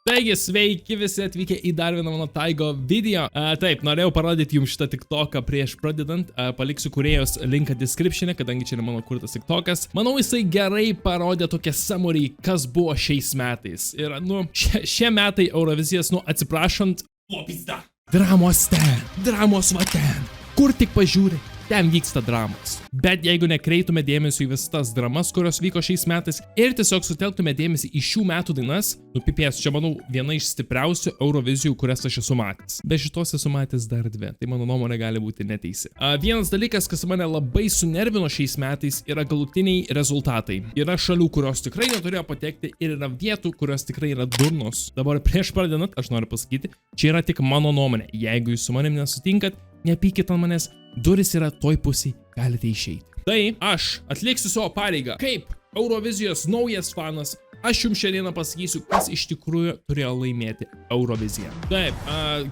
Taigi, sveiki visi atvykę į dar vieną mano Taigo video. Taip, norėjau parodyti jums šitą TikToką prieš pradedant. Paliksiu kūrėjos linką description'e, kadangi čia yra mano kurtas TikTokas. Manau, jisai gerai parodė tokią summary, kas buvo šiais metais. Ir, šie metai Eurovizijos, atsiprašant, lopizda. Dramos ten, dramos va ten. Kur tik pažiūri, ten vyksta dramos. Bet jeigu nekreitume dėmesio į visas tas dramas, kurios vyko šiais metais ir tiesiog sutelktume dėmesį į šių metų dainas, pipės, čia manau viena iš stipriausių Eurovizijų, kurias aš esu matęs. Be šitos esu matęs dar dvi, tai mano nuomonė gali būti neteisi. Vienas dalykas, kas mane labai sunervino šiais metais, yra galutiniai rezultatai. Yra šalių, kurios tikrai neturėjo patekti ir yra vietų, kurios tikrai yra durnos. Dabar prieš pradedant, aš noriu pasakyti, čia yra tik mano nuomonė. Jeigu jūs su manim nesutinkat, nepykit ant manęs, duris yra toj pusėj, galite išeiti. Tai aš atliksiu savo pareigą kaip Eurovizijos naujas fanas. Aš jums šiandieną pasakysiu, kas iš tikrųjų turėjo laimėti Euroviziją. Taip,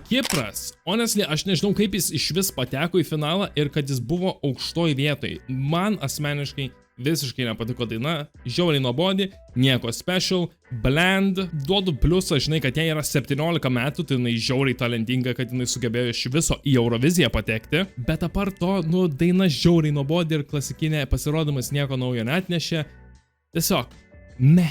Kipras, honestly, aš nežinau, kaip jis iš vis pateko į finalą ir kad jis buvo aukštoj vietoj. Man asmeniškai visiškai nepatiko daina, žiauriai nuobodi, nieko special, bland, duodu pliusą, žinai, kad jai yra 17 metų, tai jinai žiauriai talentinga, kad jinai sugebėjo iš viso į Euroviziją patekti, bet apart to, daina žiauriai nuobodi ir klasikinė pasirodymas nieko naujo neatnešė, tiesiog. Ne.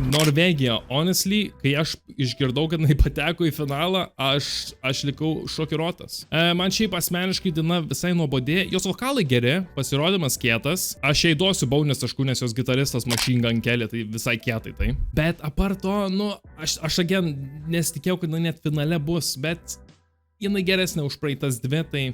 Norvegija, honestly, kai aš išgirdau, kad jinai pateko į finalą, aš likau šokiruotas. Man šiaip asmeniškai daina visai nuobodė, jos vokalai geri, pasirodymas kietas, aš jai duosiu baunės taškų, nes jos gitaristas Machine Gun Kelly, tai visai kietai tai. Bet apart to, aš again nesitikėjau, kad jinai net finale bus, bet jinai geresnė už praeitas dvi, tai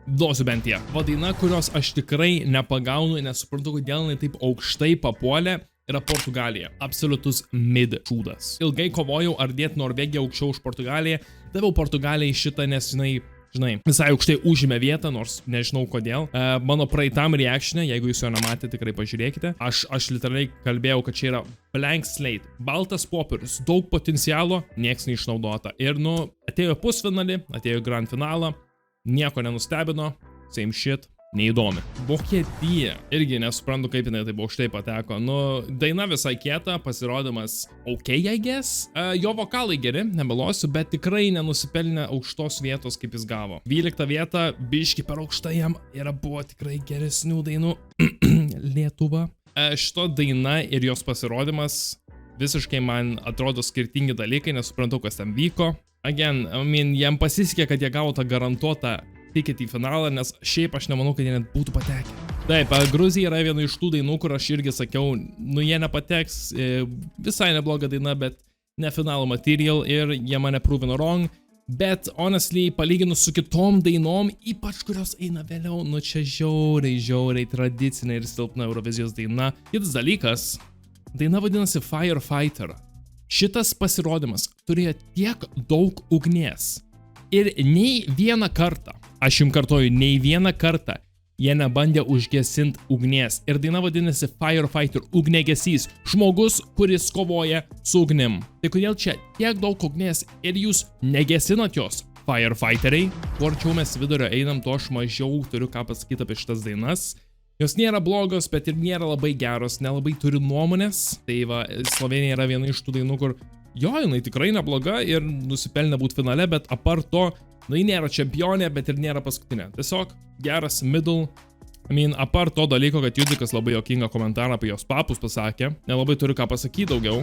duosiu bent ją. Va daina, kurios aš tikrai nepagaunu, nesuprantu, kodėl jinai taip aukštai papuolė, yra Portugalija. Absoliutus mid šūdas. Ilgai kovojau, ar dėti Norvegiją aukščiau už Portugaliją. Daviau Portugalijai šitą, nes žinai, visai aukštai užėmė vietą, nors nežinau kodėl. Mano praeitam reaction'e, jeigu jūs jo nematėte, tikrai pažiūrėkite. Aš literaliai kalbėjau, kad čia yra blank slate. Baltas popierius, daug potencialo, nieks neišnaudota. Ir atėjo pusfinalį, atėjo grand finalą, nieko nenustebino, same shit. Neįdomi. Vokietija. Irgi nesuprantu, kaip jinai taip aukštai pateko. Daina visai kieta, pasirodymas okay, I guess. Jo vokalai geri, nemelosiu, bet tikrai nenusipelnė aukštos vietos, kaip jis gavo. 12 vieta, biški per aukšta jam, buvo tikrai geresnių dainų. Lietuva. Šito daina ir jos pasirodymas visiškai man atrodo skirtingi dalykai, nesuprantu, kas ten vyko. Again, jam pasisekė, kad jie gavo tą garantuotą ticket į finalą, nes šiaip aš nemanau, kad jie net būtų patekę. Taip, Gruzija yra viena iš tų dainų, kur aš irgi sakiau, jie nepateks, visai nebloga daina, bet ne finalo material ir jie mane provino wrong, bet honestly, palyginus su kitom dainom, ypač kurios eina vėliau, čia žiauriai tradicinė ir silpna Eurovizijos daina. Kitas dalykas, daina vadinasi Firefighter. Šitas pasirodymas turėjo tiek daug ugnies ir nei vieną kartą, aš jums kartoju, nei vieną kartą jie nebandė užgesinti ugnies. Ir daina vadinasi Firefighter, ugnegesys, žmogus, kuris kovoja su ugnim. Tai kodėl čia tiek daug ugnies ir jūs negesinat jos, Firefighteriai? Kuo arčiau mes vidurio einam, to aš mažiau turiu ką pasakyti apie šitas dainas. Jos nėra blogos, bet ir nėra labai geros, nelabai turi nuomonės. Tai va, Slovenija yra viena iš tų dainų, kur jinai tikrai nebloga ir nusipelnė būti finale, bet apart to, jinai nėra čempionė, bet ir nėra paskutinė. Tiesiog geras middle. Apart to dalyko, kad Judikas labai juokingą komentarą apie jos papus pasakė. Nelabai turiu ką pasakyti daugiau.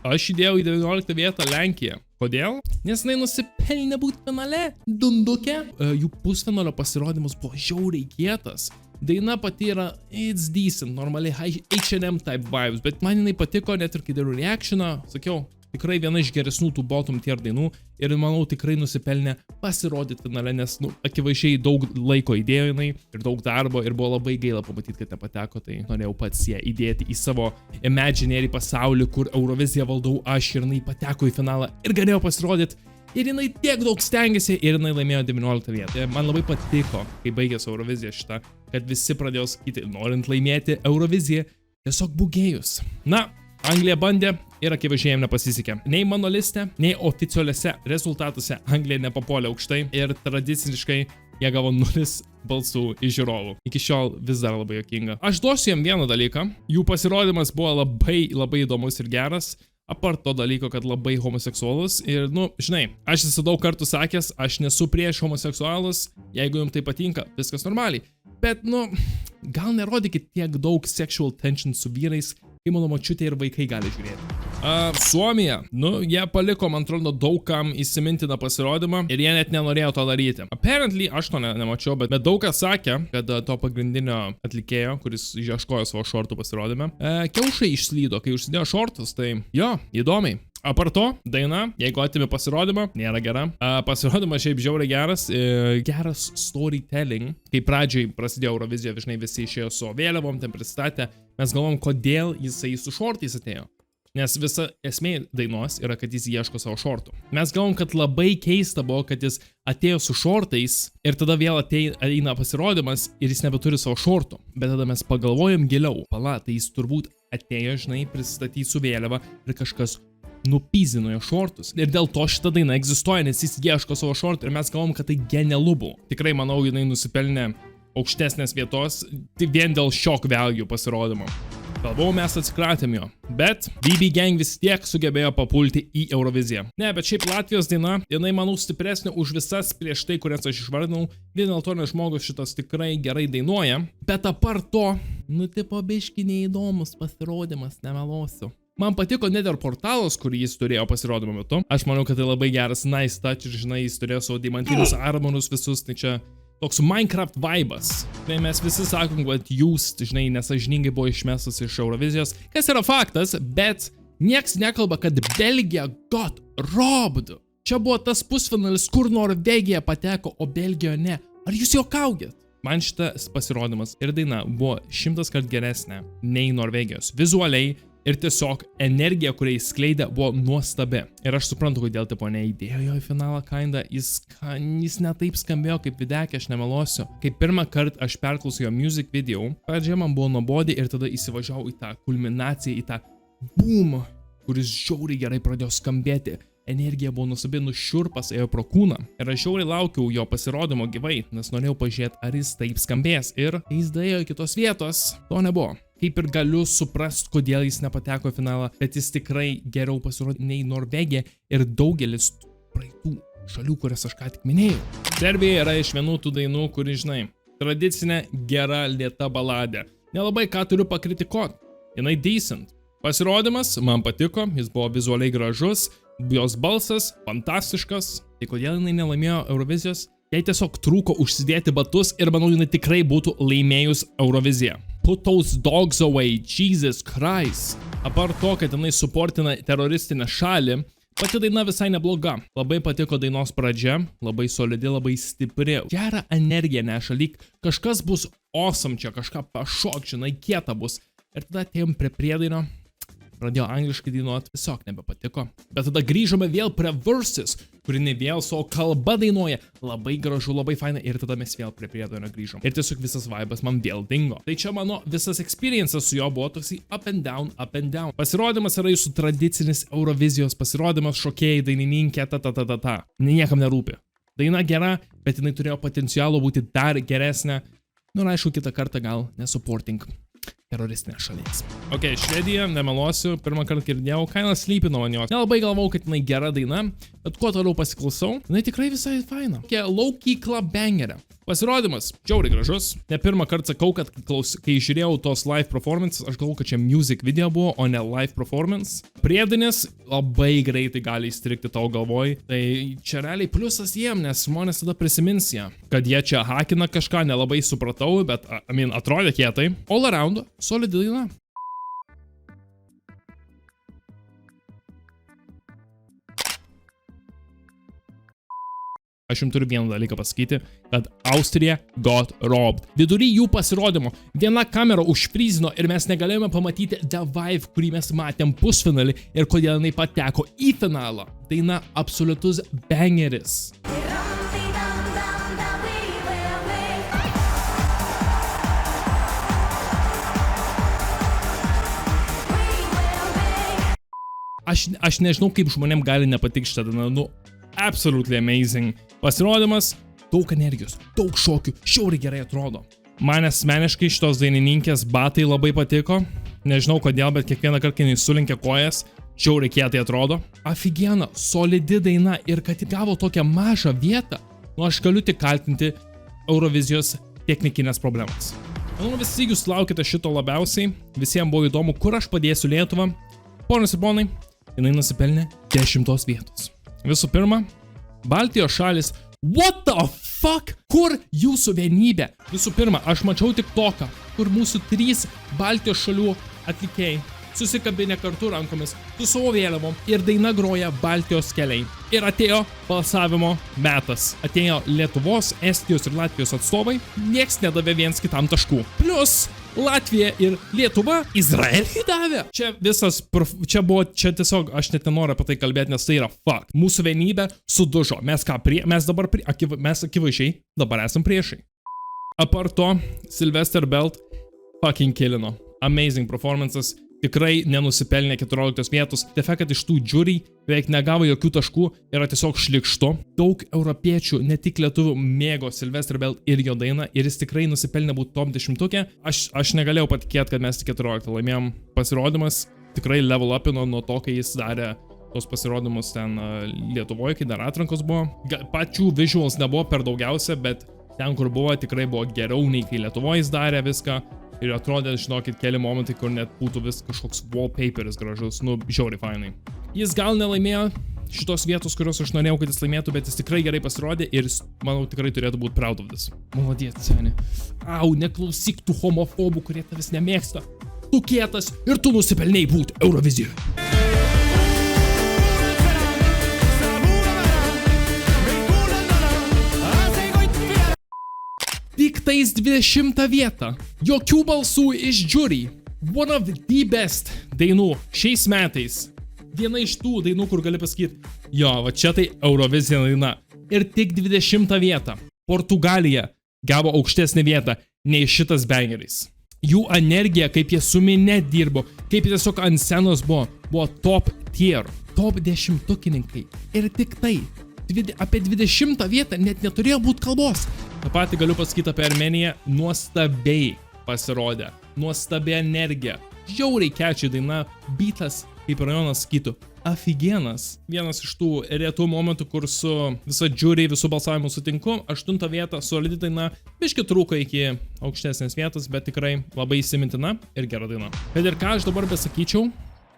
Aš įdėjau į 19 vietą Lenkiją. Kodėl? Nes jinai nusipelnė būti finale. Dundukė. Jų pusfinalio pasirodymas buvo žiauriai kietas. Daina pati yra, it's decent, normaliai H&M type vibes, bet man jinai patiko net ir kai darau reactioną, sakiau, tikrai viena iš geresnių tų bottom tier dainų ir manau tikrai nusipelnė pasirodyti finale, nes akivaizdžiai daug laiko įdėjo jinai ir daug darbo ir buvo labai gaila pamatyti, kad nepateko, tai norėjau pats ją įdėti į savo imaginary pasaulį, kur Euroviziją valdau aš ir jinai pateko į finalą ir galėjau pasirodyti. Ir jinai tiek daug stengiasi ir jinai laimėjo 19 vietą. Man labai patiko, kai baigėsi Eurovizija šitą, kad visi pradėjo sakyti, norint laimėti Euroviziją, tiesiog bugėjus. Anglija bandė ir akivaizdžiai jam nepasisekė. Nei mano liste, nei oficialiuose rezultatuose Anglija nepapolė aukštai ir tradiciškai jie gavo 0 balsų iš žiūrovų. Iki šiol vis dar labai juokinga. Aš duosiu jam vieną dalyką. Jų pasirodymas buvo labai įdomus ir geras. apart to dalyko, kad labai homoseksualus ir, nu, žinai, aš esu daug kartų sakęs, aš nesu prieš homoseksualus, jeigu jums tai patinka, viskas normaliai, bet, nu, gal nerodykit tiek daug sexual tension su vyrais, kai mano močiutė ir vaikai gali žiūrėti. Suomija, nu, jie paliko, man atrodo, daugam įsimintiną pasirodymą ir jie net nenorėjo to daryti. Apparently, aš to nemačiau, bet daug kas sakė, kad to pagrindinio atlikėjo, kuris ieškojo savo šortų pasirodymę, kiaušai išslydo, kai užsidėjo šortus, tai jo, įdomiai. Apart to, daina, jeigu atimi pasirodymą, nėra gera. Pasirodymas šiaip žiauriai geras, geras storytelling. Kai pradžiai prasidėjo Eurovizija, žinai, visi išėjo su vėliavom, ten pristatė, mes galvom, kodėl jisai su šortais atėjo. Nes visa esmė dainos yra, kad jis ieško savo šortų. Mes galvom, kad labai keista buvo, kad jis atėjo su šortais ir tada vėl ateina pasirodymas ir jis nebeturi savo šortų. Bet tada mes pagalvojom giliau. Pala, tai jis turbūt atėjo, žinai, pristatyti su vėliava ir kažkas nupyzino jo šortus. Ir dėl to šita daina egzistuoja, nes jis ieško savo šortų ir mes galvom, kad tai genialu buvo. Tikrai, manau, jinai nusipelnė aukštesnės vietos vien dėl shock value pasirodymo. Galvau, mes atsikratėm jo, bet BB Gang vis tiek sugebėjo papulti į Euroviziją. Ne, bet šiaip Latvijos daina, jinai, manau, stipresnė už visas prieš tai, kurias aš išvardinau. Vien dėl to, nes žmogus šitas tikrai gerai dainuoja, bet apart to, nu, tipo biški neįdomus pasirodymas, nemelosiu. Man patiko net ir portalas, kurį jis turėjo pasirodymo metu. Aš manau, kad tai labai geras nice touch ir, žinai, jis turėjo savo deimantinius armonus visus, tai čia toks Minecraft vibas. Tai mes visi sakom, kad jūs, žinai, nesažiningai buvo išmestas iš Eurovizijos, kas yra faktas, bet nieks nekalba, kad Belgija got robbed. Čia buvo tas pusfinalis, kur Norvegija pateko, o Belgijoje ne. Ar jūs juokaujat? Man šitas pasirodymas ir daina buvo 100 kart geresnė nei Norvegijos. Vizualiai ir tiesiog energija, kurią jis skleidė, buvo nuostabi. Ir aš suprantu, kodėl tipo neįdėjo jo į finalą kinda. Jis ne taip skambėjo kaip videkė, aš nemelosiu. Kai pirmą kartą aš perklausiau jo music video, pradžioje man buvo nuobodi ir tada įsivažiavau į tą kulminaciją, į tą boom, kuris žiauriai gerai pradėjo skambėti. Energija buvo nuostabi, nušiurpas ėjo pro kūną. Ir aš žiauriai laukiau jo pasirodymo gyvai, nes norėjau pažiūrėti, ar jis taip skambės. Ir kai jis daėjo į kitos vietos, to nebuvo. Kaip ir galiu suprasti, kodėl jis nepateko į finalą, bet jis tikrai geriau pasirodė nei Norvegija ir daugelis praeitų šalių, kurias aš ką tik minėjau. Serbija yra iš vienų tų dainų, kuri, žinai, tradicinė, gera, lėta baladė. Nelabai ką turiu pakritikuoti. Jinai decent. Pasirodymas man patiko, jis buvo vizualiai gražus, jos balsas fantastiškas. Tai kodėl jinai nelaimėjo Eurovizijos? Jai tiesiog trūko užsidėti batus ir manau, jinai tikrai būtų laimėjus Euroviziją. Put those dogs away, Jesus Christ. Apart to, kad jinai suportina teroristinę šalį, pati daina visai nebloga. Labai patiko dainos pradžia, labai solidi, labai stipri. Gerą energiją neša, lyg kažkas bus awesome čia, kažką pašok, žinai, kieta bus. Ir tada atėjom prie priedainio, pradėjo angliškai dainuoti, tiesiog nebepatiko. Bet tada grįžome vėl prie verses, kuri ne vėl savo kalba dainuoja. Labai gražu, labai faina ir tada mes vėl prie priedainio grįžom. Ir tiesiog visas vibas man vėl dingo. Tai čia mano visas experiences su jo buvo toksai up and down, up and down. Pasirodymas yra jūsų tradicinis Eurovizijos pasirodymas, šokėjai, dainininkė, ta. Niekam nerūpi. Daina gera, bet jinai turėjo potencialo būti dar geresnė. Nu ir aišku, kitą kartą gal nesupporting teroristinės šalies. Ok, Švedija, nemelosiu, pirmą kartą girdėjau, kaina slypino ant jos. Nelabai galvau, kad jinai gera daina, bet kuo toliau pasiklausau, jinai tikrai visai faina. Low-key club bangerė. Pasirodymas, žiauriai gražus. Ne pirmą kartą sakau, kad kai žiūrėjau tos live performances, aš galvau, kad čia music video buvo, o ne live performance. Priedainis labai greitai gali įstrikti tau galvoj. Tai čia realiai pliusas jiem, nes žmonės tada prisimins ją. Kad jie čia hakina kažką, nelabai supratau, bet, atrodė kietai. All around, solidi daina. Aš jums turiu vieną dalyką pasakyti, kad Austrija got robbed. Vidury jų pasirodymo viena kamera užfryzino ir mes negalėjome pamatyti The Vibe, kurį mes matėm pusfinalį ir kodėl jinai pateko į finalą. Daina absoliutus bangeris. Aš nežinau, kaip žmonėm gali nepatikti šitą dainą, nu, absolutely amazing. Pasirodymas, daug energijos, daug šokių, žiauriai gerai atrodo. Man asmeniškai šitos dainininkės batai labai patiko. Nežinau kodėl, bet kiekvieną kartą, kai jis sulinkė kojas, žiauriai kietai atrodo. Aфиgiena, solidi daina ir kad gavo tokią mažą vietą, nu aš galiu tik kaltinti Eurovizijos technikinės problemas. Manau, visi jūs laukite šito labiausiai, visiems buvo įdomu, kur aš padėsiu Lietuvą. Ponios ir ponai, jinai nusipelnė 10 vietos. Visų pirma, Baltijos šalis. What the fuck? Kur jūsų vienybė? Visų pirma, aš mačiau TikToką, kur mūsų 3 Baltijos šalių atlikėjai susikabinę kartu rankomis su savo vėliavom ir daina groja Baltijos keliai. Ir atėjo balsavimo metas. Atėjo Lietuvos, Estijos ir Latvijos atstovai, nieks nedavė viens kitam taškų. Plus Latvija ir Lietuva Izraeliui davė. Čia tiesiog, aš net nenoriu apie tai kalbėti, nes tai yra fuck. Mūsų vienybė sudužo. Mes akivaizdžiai dabar esam priešai. Apart to, Sylvester Belt fucking kilino. Amazing performances. Tikrai nenusipelnė 14 vietos. Tiesiog, kad iš tų žiūri beveik negavo jokių taškų, yra tiesiog šlikštu. Daug europiečių, ne tik lietuvių, mėgo Sylvester Belt ir jo dainą ir jis tikrai nusipelnė būti top 10. Aš negalėjau patikėti, kad mes 14 laimėjom. Pasirodymas tikrai level upino nuo to, kai jis darė tos pasirodymus ten Lietuvoje, kai dar atrankos buvo. Pačių visuals nebuvo per daugiausia, bet ten, kur buvo, tikrai buvo geriau nei kai Lietuvoje jis darė viską. Ir atrodė, žinokit, keli momentai, kur net būtų vis kažkoks wallpaperis gražus, nu, žiauriai fainai. Jis gal nelaimėjo šitos vietos, kurios aš norėjau, kad jis laimėtų, bet jis tikrai gerai pasirodė ir jis, manau, tikrai turėtų būti proud of this. Molodėt, seni. Au, neklausyk tų homofobų, kurie tavęs nemėgsta. Tu kietas ir tu nusipelnėjai būti Eurovizijoje. Tiktais 20 vietą. Jokių balsų iš žiūri. One of the best dainų šiais metais. Viena iš tų dainų, kur gali pasakyti, jo, va čia tai Eurovizija daina. Ir tik 20 vietą. Portugalija gavo aukštesnį vietą nei šitas bangeris. Jų energija, kaip jie su minia dirbo, kaip jie tiesiog ant scenos buvo top tier. Top 10-tukininkai. Ir tik tai. Apie 20 vietą net neturėjo būti kalbos. Ta pati galiu pasakyti apie Armeniją, nuostabiai pasirodė, nuostabi energija, žiauriai catchy daina, beatas, kaip rajonas sakytų, aфиgenas. Vienas iš tų retų momentų, kur su visa žiūri, visų balsavimų sutinku, 8 vietą, solidi daina, biški trūko iki aukštesnės vietos, bet tikrai labai įsimintina ir gera daina. Bet ir ką aš dabar besakyčiau,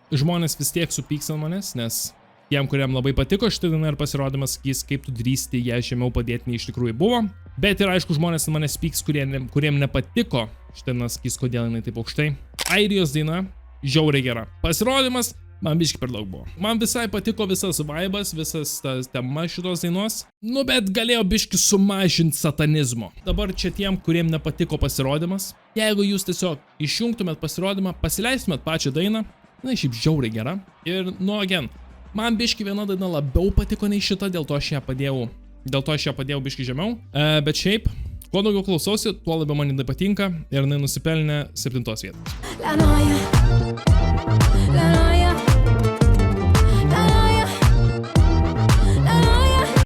žmonės vis tiek supyks ant manęs, nes tiem, kuriam labai patiko šitą dainą ir pasirodymas, sakys, kaip tu drįsti ją žemiau padėti nei iš tikrųjų buvo. Bet ir aišku, žmonės ant manęs pyks, kuriem nepatiko šitą dainą, sakys, kodėl jinai taip aukštai. Airijos daina, žiauriai gera. Pasirodymas, man biški per daug buvo. Man visai patiko visas vibas, visas tas tema šitos dainos. Nu, bet galėjo biški sumažinti satanizmo. Dabar čia tiem, kuriem nepatiko pasirodymas. Jeigu jūs tiesiog išjungtumėt pasirodymą, pasileistumėt pačią dainą, na, šiaip žiauriai gera. Ir, nu, again, man biški viena daina labiau patiko nei šita, dėl to aš ją padėjau biški žemiau. Bet šiaip, kuo daugiau klausausi, tuo labiau man jinai patinka ir jinai nusipelnė 7 vietos.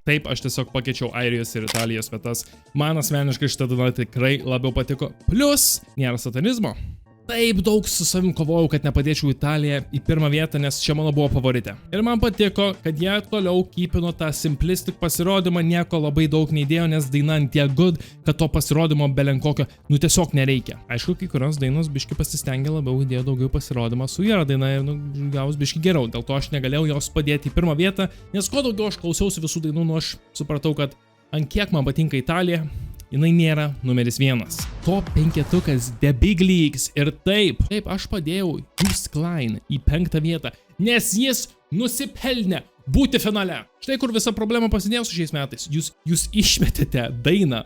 Taip, aš tiesiog pakeičiau Airijos ir Italijos vietas. Man asmeniškai šitą dainą tikrai labiau patiko. Plus, nėra satanizmo. Taip daug su savim kovojau, kad nepadėčiau Italiją į pirmą vietą, nes čia mano buvo favoritė. Ir man patiko, kad jie toliau keepino tą simplistic pasirodymą, nieko labai daug neįdėjo, nes daina antiek good, kad to pasirodymo belenkokio, nu tiesiog nereikia. Aišku, kai kurios dainos biški pasistengė labiau, įdėjo daugiau pasirodymą su gera daina ir gavus biški geriau. Dėl to aš negalėjau jos padėti į pirmą vietą, nes kuo daugiau aš klausiausi visų dainų, nu aš supratau, kad ant kiek man patinka Italija, jinai nėra numeris 1. Top 5-tukas The Big Leagues. Ir taip, aš padėjau Just Klein į 5 vietą, nes jis nusipelnė būti finale. Štai kur visa problema pasidėjo su šiais metais. Jūs išmetėte dainą,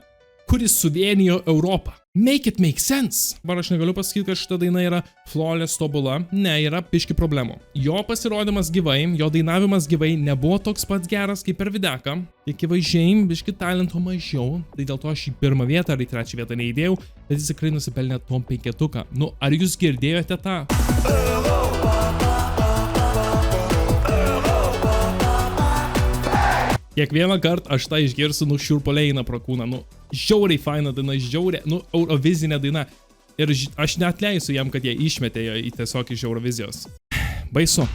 kuris suvienijo Europą. Make it make sense. Dabar aš negaliu pasakyti, kad šita daina yra flawless tobula. Ne, yra biški problemų. Jo pasirodymas gyvai, jo dainavimas gyvai nebuvo toks pats geras kaip per videką. Tik įvaizdžiai, biški talento mažiau. Tai dėl to aš į 1 vietą ar į 3 vietą neįdėjau, bet jis tikrai nusipelnė top 5-tuką. Nu, ar jūs girdėjote tą? Kiekvieną kartą aš tą išgirsiu, nu, šiurpuliai eina pro kūną, nu, žiauriai faina daina, žiauriai, nu, Eurovizinė daina. Ir aš net leisiu jam, kad jie išmetė ją į tiesiog iš Eurovizijos. Baisu.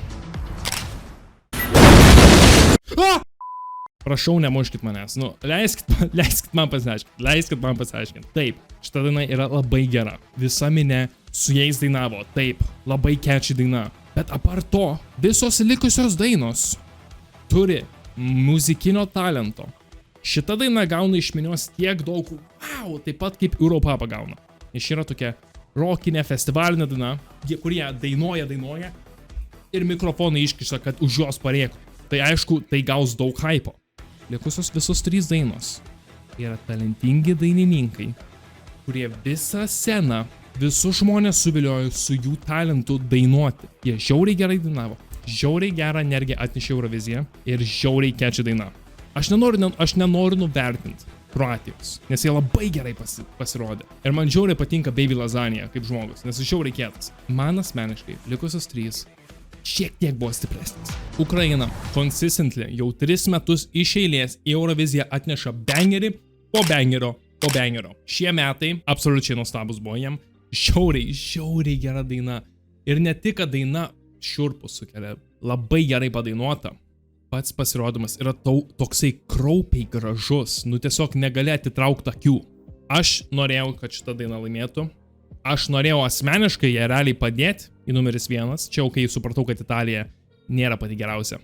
Prašau, nemuškit manęs. Nu, leiskit man pasiaiškinti. Taip, šita daina yra labai gera. Visa minė su jais dainavo. Taip, labai catchy daina. Bet apart to, visos likusios dainos turi muzikinio talento. Šita daina gauna iš minios tiek daug, wow, taip pat kaip Europapa gauna. Iš yra tokia rockinė festivalinė daina, kurie dainuoja ir mikrofonai iškiša, kad už jos parėkų. Tai aišku, tai gaus daug hypo. Likusios visos 3 dainos yra talentingi dainininkai, kurie visą sceną, visus žmonės suviliojo su jų talentu dainuoti. Jie žiauriai gerai dainavo, žiauriai gerą energiją atnešė Euroviziją ir žiauriai catchy daina. Aš nenoriu nuvertinti Kroatijos, nes jie labai gerai pasirodė. Ir man žiauriai patinka Baby Lasagna kaip žmogus, nes jis žiauriai kietas. Man asmeniškai likusios 3 šiek tiek buvo stipresnis. Ukraina consistently jau 3 metus iš eilės į Euroviziją atneša bangerį po bangerio. Šie metai absoliučiai nuostabus buvo jiem. Žiauriai gera daina. Ir ne tik, kad daina šiurpus sukelia, labai gerai padainuota. Pats pasirodymas yra toksai kraupiai gražus, nu tiesiog negali atitraukti akių. Aš norėjau, kad šita daina laimėtų. Aš norėjau asmeniškai ją realiai padėti į numeris 1, čia jau kai supratau, kad Italija nėra pati geriausia.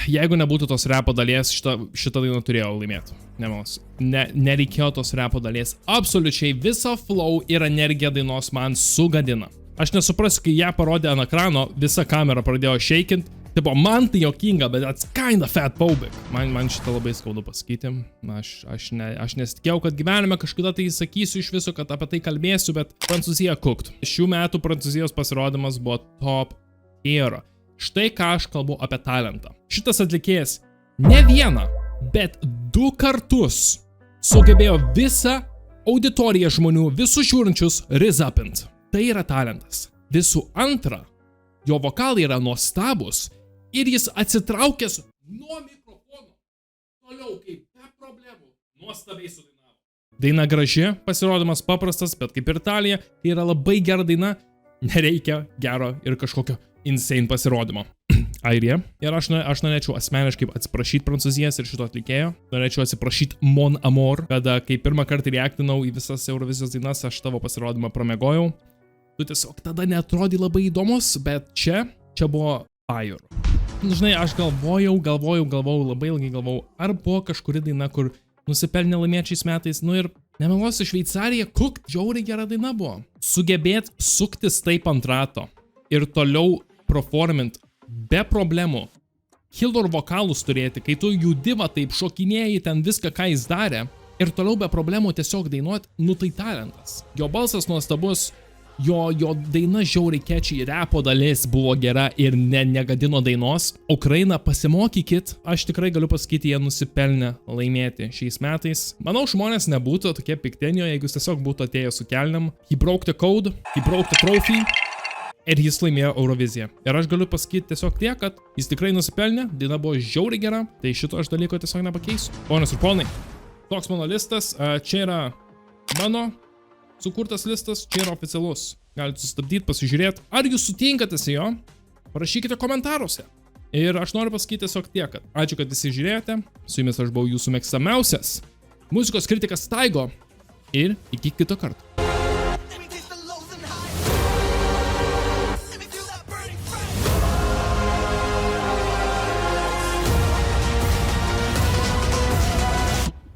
Jeigu nebūtų tos repo dalies, šitą dainą turėjau laimėti. Nereikėjo tos repo dalies. Absoliučiai visą flow ir energiją dainos man sugadina. Aš nesuprasiu, kai ją parodė ant ekrano, visa kamera pradėjo shakinti. Tipo, man tai jokinga, bet that's kinda fat phobic. Man šitą labai skaudu pasakyti. Aš nesitikėjau, kad gyvenime kažkada tai sakysiu iš viso, kad apie tai kalbėsiu, bet Prancūzija cooked. Šių metų Prancūzijos pasirodymas buvo top tier. Štai ką aš kalbu apie talentą. Šitas atlikėjas ne vieną, bet 2 kartus sugebėjo visą auditoriją žmonių, visus žiūrinčius rizapint. Tai yra talentas. Visų antra, jo vokalai yra nuostabus. Ir jis atsitraukęs nuo mikrofono toliau kaip be problemų nuostabiai sudainavo. Daina graži, pasirodymas paprastas, bet kaip ir Italija, tai yra labai gera daina, nereikia gero ir kažkokio insane pasirodymo. Airija. Ir aš norėčiau asmeniškai atsiprašyti Prancūzijas ir šito atlikėjo. Norėčiau atsiprašyti Mon Amour, kada kai pirmą kartą reaktinau į visas Eurovizijos dainas, aš tavo pasirodymą pramegojau. Tu tiesiog tada neatrodė labai įdomus, bet čia buvo fire. Žinai, aš galvojau, labai ilgai galvojau, ar buvo kažkuri daina, kur nusipelnė laimėti šiais metais, nu ir nemeluosiu, Šveicarija cooked, žiauriai gera daina buvo. Sugebėt suktis taip ant rato ir toliau performint be problemų, killer vokalus turėti, kai tu judiva taip šokinėjai ten viską, ką jis darė, ir toliau be problemų tiesiog dainuot, nu tai talentas. Jo balsas nuostabus, jo daina žiauriai catchy, repo dalis buvo gera ir negadino dainos. Ukraina, pasimokykit, aš tikrai galiu pasakyti, jie nusipelnė laimėti šiais metais. Manau, žmonės nebūtų tokie piktenio, jeigu jis tiesiog būtų atėjęs su kelniam. He broke the code, he broke the trophy. Ir jis laimėjo Euroviziją. Ir aš galiu pasakyti tiesiog tiek, kad jis tikrai nusipelnė, daina buvo žiauriai gera, tai šito aš dalyko tiesiog nepakeisiu. Ponios ir ponai, toks mano listas, čia yra mano sukurtas listas, čia yra oficialus. Galite sustabdyti, pasižiūrėti, ar jūs sutinkate su jo, parašykite komentaruose. Ir aš noriu pasakyti tiesiog tiek, kad ačiū, kad visi žiūrėjote, su jumis aš buvau jūsų mėgstamiausias muzikos kritikas Taigo ir iki kito karto.